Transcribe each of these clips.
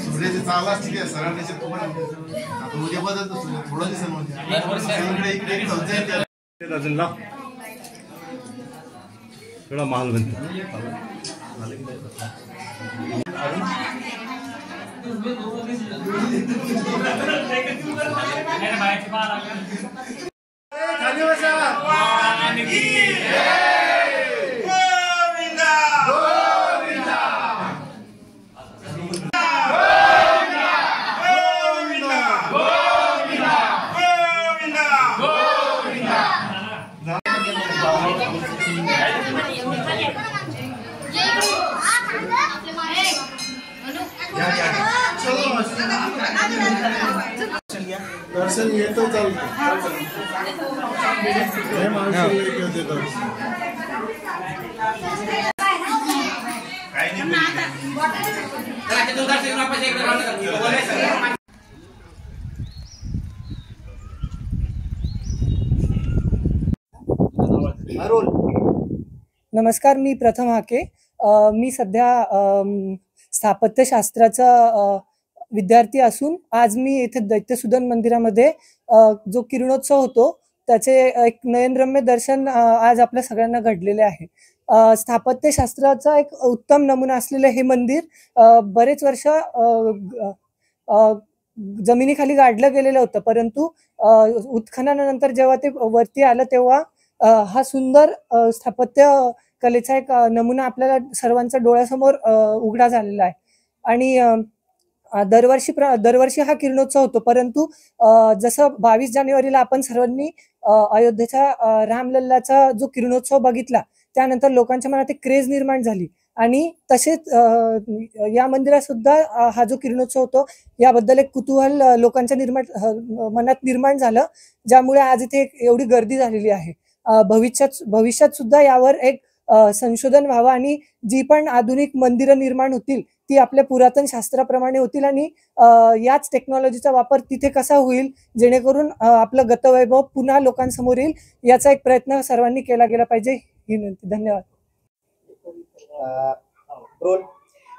सूर्याची चाल असते सरांनी आता उद्या बदलत थोडं दिवस अजून लाव थोडा माल बनतो दर्शन येतो चालतो नमस्कार, मी प्रथम हाके. मी सध्या स्थापत्यशास्त्राचा विद्यार्थी असून आज मी येथे दैत्यसुदन मंदिरामध्ये जो किरणोत्सव होतो त्याचे एक नयनरम्य दर्शन आज आपल्या सगळ्यांना घडलेले आहे. स्थापत्यशास्त्राचा एक उत्तम नमुना असलेले हे मंदिर बरेच वर्ष जमिनीखाली गाडलं गेलेलं होतं, परंतु उत्खननानंतर जेव्हा ते वरती आलं तेव्हा हा सुंदर स्थापत्य कलेचा एक नमुना आपल्याला सर्वांच्या डोळ्यासमोर उघडा झालेला आहे. आणि दरवर्षी हा किरणोत्सव होतो, परंतु जसं 22 जानेवारीला आपण सर्वांनी अयोध्येचा रामलल्लाचा जो किरणोत्सव बघितला त्यानंतर लोकांच्या मनात एक क्रेज निर्माण झाली आणि तसेच या मंदिरात सुद्धा हा जो किरणोत्सव होतो याबद्दल एक कुतूहल लोकांच्या मनात निर्माण झालं, ज्यामुळे आज इथे एवढी गर्दी झालेली आहे. भविष्यात सुद्धा यावर एक संशोधन व्हावं आणि जी पण आधुनिक मंदिरं निर्माण होतील ती आपल्या पुरातन शास्त्राप्रमाणे होतील आणि याच टेक्नॉलॉजीचा वापर तिथे कसा होईल जेणेकरून आपलं गतवैभव पुन्हा लोकांसमोर येईल याचा एक प्रयत्न सर्वांनी केला गेला पाहिजे ही विनंती. धन्यवाद.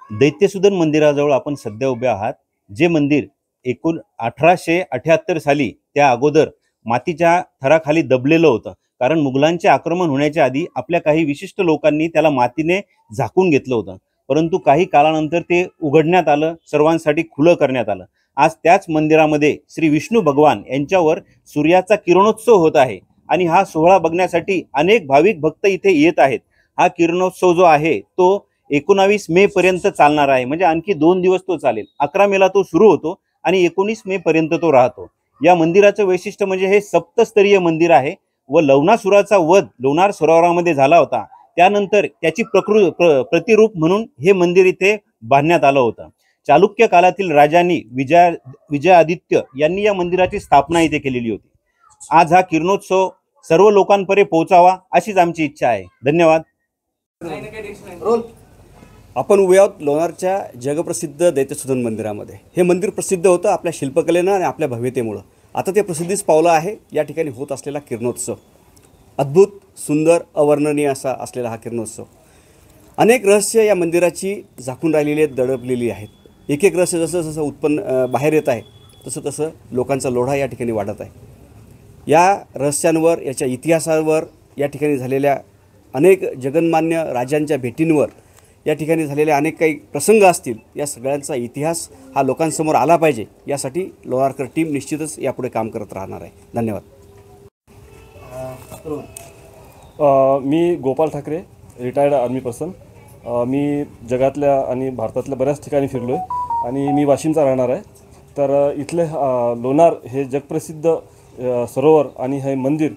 दैत्यसुदन मंदिराजवळ आपण सध्या उभे आहात. जे मंदिर 1878 साली त्या अगोदर मातीच्या थराखाली दबलेलं होतं, कारण मुघलांचे आक्रमण होण्याच्या आधी आपल्या काही विशिष्ट लोकांनी त्याला मातीने झाकून घेतलं होतं, परंतु काही काळानंतर ते उघडण्यात आलं, सर्वांसाठी खुलं करण्यात आलं. आज त्याच मंदिरामध्ये श्री विष्णू भगवान यांच्यावर सूर्याचा किरणोत्सव होत आहे आणि हा सोहळा बघण्यासाठी अनेक भाविक भक्त इथे येत आहेत. हा किरणोत्सव जो आहे तो 19 मे पर्यंत चालणार आहे, म्हणजे आणखी 2 दिवस तो चालेल. 11 मेला तो सुरू होतो आणि 19 मे पर्यंत तो राहतो. या मंदिराचं वैशिष्ट्य म्हणजे हे सप्तस्तरीय मंदिर आहे व लवणासुराचा वध लोणार सरोवरामध्ये झाला होता, त्यानंतर त्याची प्रतिरूप म्हणून हे मंदिर इथे बांधण्यात आलं होतं. चालुक्य काळातील राजांनी विजयादित्य यांनी या मंदिराची स्थापना इथे केलेली होती. आज हा किरणोत्सव सर्व लोकांपर्यंत पोहोचावा अशीच आमची इच्छा आहे. धन्यवाद. आपण उभे आहोत लोणारच्या जगप्रसिद्ध दैत्यसुदन मंदिरामध्ये. हे मंदिर प्रसिद्ध होतं आपल्या शिल्पकलेनं आणि आपल्या भव्यतेमुळं. आता ते प्रसिद्धीस पावलं आहे. या ठिकाणी होत असलेला किरणोत्सव अद्भुत, सुंदर, अवर्णनीय असा असलेला हा किरणोत्सव. अनेक रहस्य या मंदिराची झाकून राहिलेली आहेत, दडपलेली आहेत. एक एक रहस्य जसं जसं उत्पन्न बाहेर येत आहे तसं तसं लोकांचा लोढा या ठिकाणी वाढत आहे. या रहस्यांवर, याच्या इतिहासावर, या ठिकाणी झालेल्या अनेक जगन्मान्य राजांच्या भेटींवर, या ठिकाणी झालेले अनेक काही प्रसंग असतील, या सगळ्यांचा इतिहास हा लोकांसमोर आला पाहिजे. यासाठी लोणारकर टीम निश्चितच यापुढे काम करत राहणार आहे. धन्यवाद. मी Gopal Thackeray, retired army person. मी जगातल्या आणि भारतातल्या बऱ्याच ठिकाणी फिरलो आहे आणि मी वाशिमचा राहणार आहे. तर इथले लोणार हे जगप्रसिद्ध सरोवर आणि हे मंदिर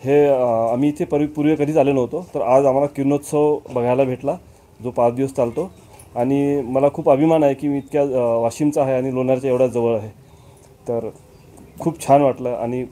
हे आम्ही इथे पूर्वी कधीच आलो नव्हतो. तर आज आम्हाला किरणोत्सव बघायला भेटला जो 5 दिवस चालतो आणि मला खूप अभिमान आहे की मी इतक्या वाशिमचा आहे आणि लोणारच्या एवढ्या जवळ आहे. तर खूप छान वाटलं आणि